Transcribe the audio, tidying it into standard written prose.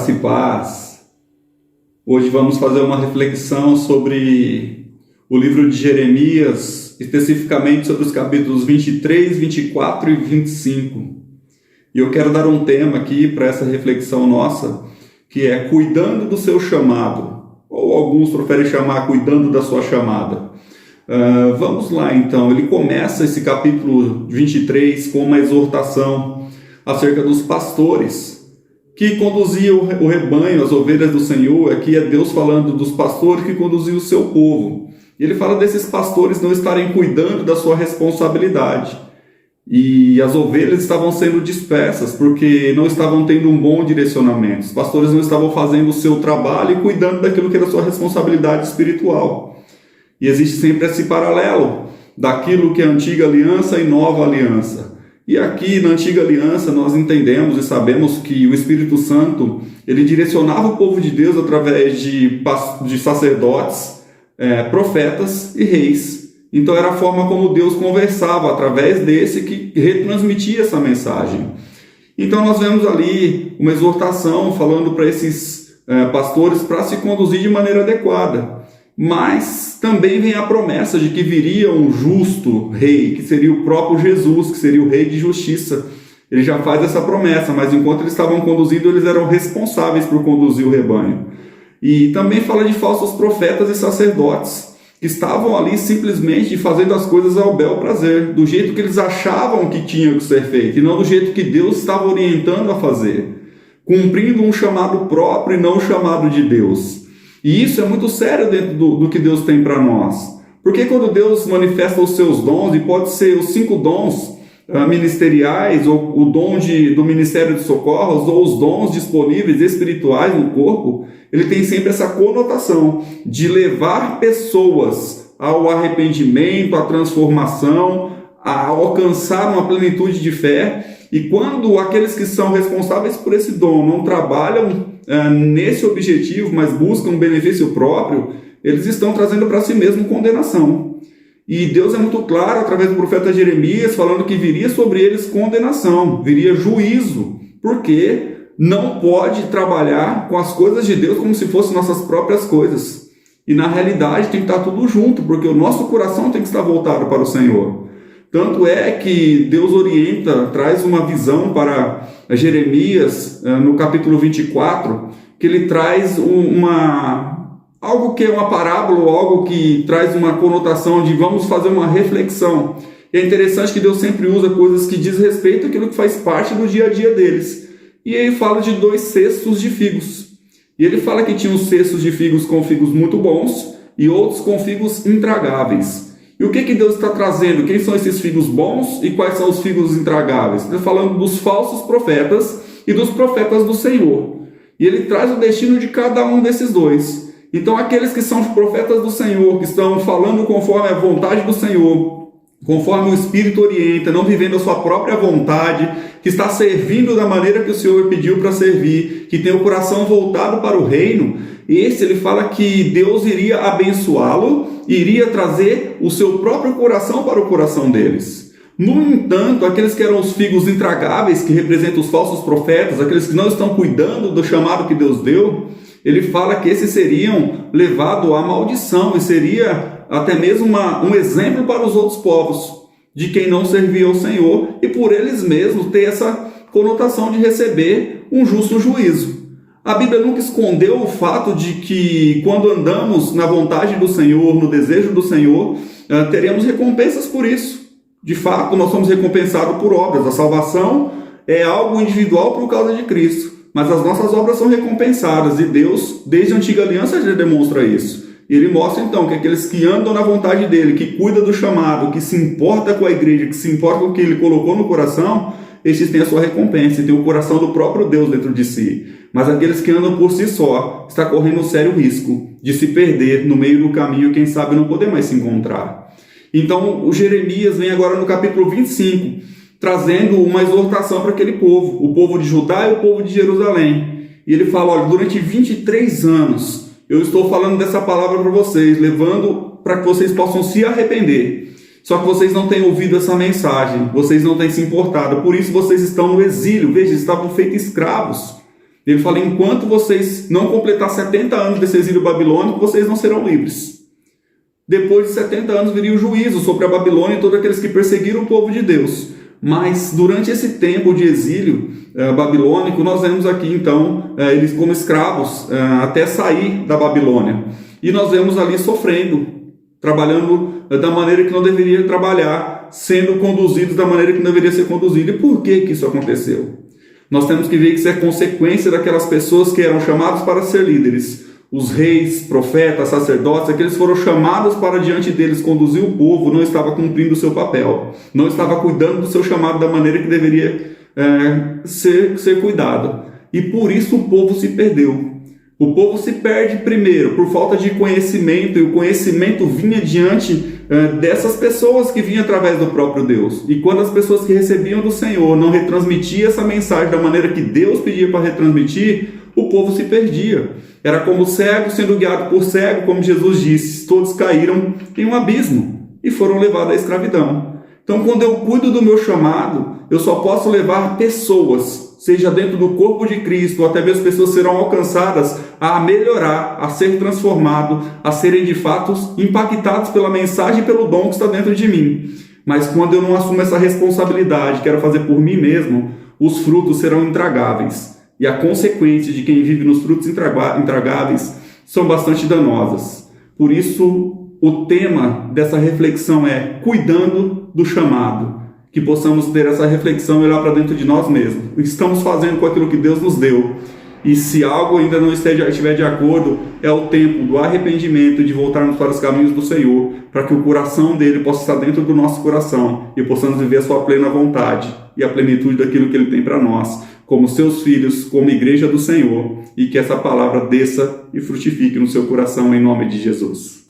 Graça e paz. Hoje vamos fazer uma reflexão sobre o livro de Jeremias, especificamente sobre os capítulos 23, 24 e 25. E eu quero dar um tema aqui para essa reflexão nossa, que é cuidando do seu chamado, ou alguns preferem chamar cuidando da sua chamada. Vamos lá então, ele começa esse capítulo 23 com uma exortação acerca dos pastores que conduziam o rebanho, as ovelhas do Senhor. Aqui é Deus falando dos pastores que conduziam o seu povo. E ele fala desses pastores não estarem cuidando da sua responsabilidade. E as ovelhas estavam sendo dispersas porque não estavam tendo um bom direcionamento. Os pastores não estavam fazendo o seu trabalho e cuidando daquilo que era a sua responsabilidade espiritual. E existe sempre esse paralelo daquilo que é a antiga aliança e nova aliança. E aqui na antiga aliança nós entendemos e sabemos que o Espírito Santo ele direcionava o povo de Deus através de sacerdotes, profetas e reis. Então era a forma como Deus conversava através desse que retransmitia essa mensagem. Então nós vemos ali uma exortação falando para esses pastores para se conduzir de maneira adequada. Mas também vem a promessa de que viria um justo rei, que seria o próprio Jesus, que seria o rei de justiça. Ele já faz essa promessa, mas enquanto eles estavam conduzindo, eles eram responsáveis por conduzir o rebanho. E também fala de falsos profetas e sacerdotes, que estavam ali simplesmente fazendo as coisas ao bel prazer, do jeito que eles achavam que tinha que ser feito, e não do jeito que Deus estava orientando a fazer, cumprindo um chamado próprio e não o chamado de Deus. E isso é muito sério dentro do que Deus tem para nós. Porque quando Deus manifesta os seus dons, e pode ser os 5 dons ministeriais, ou o dom do ministério de socorros, ou os dons disponíveis espirituais no corpo, ele tem sempre essa conotação de levar pessoas ao arrependimento, à transformação, a alcançar uma plenitude de fé. E quando aqueles que são responsáveis por esse dom não trabalham nesse objetivo, mas buscam um benefício próprio, eles estão trazendo para si mesmo condenação. E Deus é muito claro, através do profeta Jeremias, falando que viria sobre eles condenação, viria juízo, porque não pode trabalhar com as coisas de Deus como se fossem nossas próprias coisas. E na realidade tem que estar tudo junto, porque o nosso coração tem que estar voltado para o Senhor. Tanto é que Deus orienta, traz uma visão para Jeremias, no capítulo 24, que ele traz algo que é uma parábola, ou algo que traz uma conotação de vamos fazer uma reflexão. E é interessante que Deus sempre usa coisas que diz respeito àquilo que faz parte do dia a dia deles. E ele fala de 2 cestos de figos. E ele fala que tinha uns cestos de figos com figos muito bons e outros com figos intragáveis. E o que Deus está trazendo? Quem são esses figos bons e quais são os figos intragáveis? Ele está falando dos falsos profetas e dos profetas do Senhor. E ele traz o destino de cada um desses 2. Então aqueles que são os profetas do Senhor, que estão falando conforme a vontade do Senhor, conforme o Espírito orienta, não vivendo a sua própria vontade, que está servindo da maneira que o Senhor pediu para servir, que tem o coração voltado para o reino, ele fala que Deus iria abençoá-lo, iria trazer o seu próprio coração para o coração deles. No entanto, aqueles que eram os figos intragáveis, que representam os falsos profetas, aqueles que não estão cuidando do chamado que Deus deu, ele fala que esses seriam levados à maldição e seria até mesmo um exemplo para os outros povos, de quem não servia ao Senhor, e por eles mesmos ter essa conotação de receber um justo juízo. A Bíblia nunca escondeu o fato de que quando andamos na vontade do Senhor, no desejo do Senhor, teremos recompensas por isso. De fato, nós somos recompensados por obras. A salvação é algo individual por causa de Cristo, mas as nossas obras são recompensadas, e Deus, desde a antiga aliança, já demonstra isso. E ele mostra então que aqueles que andam na vontade dele, que cuida do chamado, que se importa com a igreja, que se importa com o que ele colocou no coração, estes têm a sua recompensa e têm o coração do próprio Deus dentro de si. Mas aqueles que andam por si só, está correndo um sério risco de se perder no meio do caminho, quem sabe não poder mais se encontrar. Então o Jeremias vem agora no capítulo 25, trazendo uma exortação para aquele povo, o povo de Judá e o povo de Jerusalém. E ele fala, olha, durante 23 anos eu estou falando dessa palavra para vocês, levando para que vocês possam se arrepender. Só que vocês não têm ouvido essa mensagem, vocês não têm se importado, por isso vocês estão no exílio. Veja, estavam feitos escravos. Ele fala: enquanto vocês não completar 70 anos desse exílio babilônico, vocês não serão livres. Depois de 70 anos viria o juízo sobre a Babilônia e todos aqueles que perseguiram o povo de Deus. Mas durante esse tempo de exílio babilônico, nós vemos aqui então eles como escravos até sair da Babilônia. E nós vemos ali sofrendo, trabalhando da maneira que não deveria trabalhar, sendo conduzidos da maneira que não deveria ser conduzido. E por que isso aconteceu? Nós temos que ver que isso é consequência daquelas pessoas que eram chamadas para ser líderes. Os reis, profetas, sacerdotes, aqueles foram chamados para diante deles conduzir o povo, não estava cumprindo o seu papel, não estava cuidando do seu chamado da maneira que deveria ser cuidado. E por isso o povo se perdeu. O povo se perde primeiro por falta de conhecimento, e o conhecimento vinha diante dessas pessoas que vinham através do próprio Deus. E quando as pessoas que recebiam do Senhor não retransmitiam essa mensagem da maneira que Deus pedia para retransmitir, o povo se perdia. Era como cego sendo guiado por cego, como Jesus disse: todos caíram em um abismo e foram levados à escravidão. Então, quando eu cuido do meu chamado, eu só posso levar pessoas, seja dentro do corpo de Cristo, ou até mesmo pessoas serão alcançadas a melhorar, a ser transformado, a serem de fato impactados pela mensagem e pelo dom que está dentro de mim. Mas quando eu não assumo essa responsabilidade, quero fazer por mim mesmo, os frutos serão intragáveis. E a consequência de quem vive nos frutos intragáveis são bastante danosas. Por isso, o tema dessa reflexão é cuidando do chamado. Que possamos ter essa reflexão e olhar para dentro de nós mesmos. O que estamos fazendo com aquilo que Deus nos deu? E se algo ainda não estiver de acordo, é o tempo do arrependimento e de voltarmos para os caminhos do Senhor, para que o coração dele possa estar dentro do nosso coração e possamos viver a sua plena vontade e a plenitude daquilo que ele tem para nós, como seus filhos, como igreja do Senhor, e que essa palavra desça e frutifique no seu coração em nome de Jesus.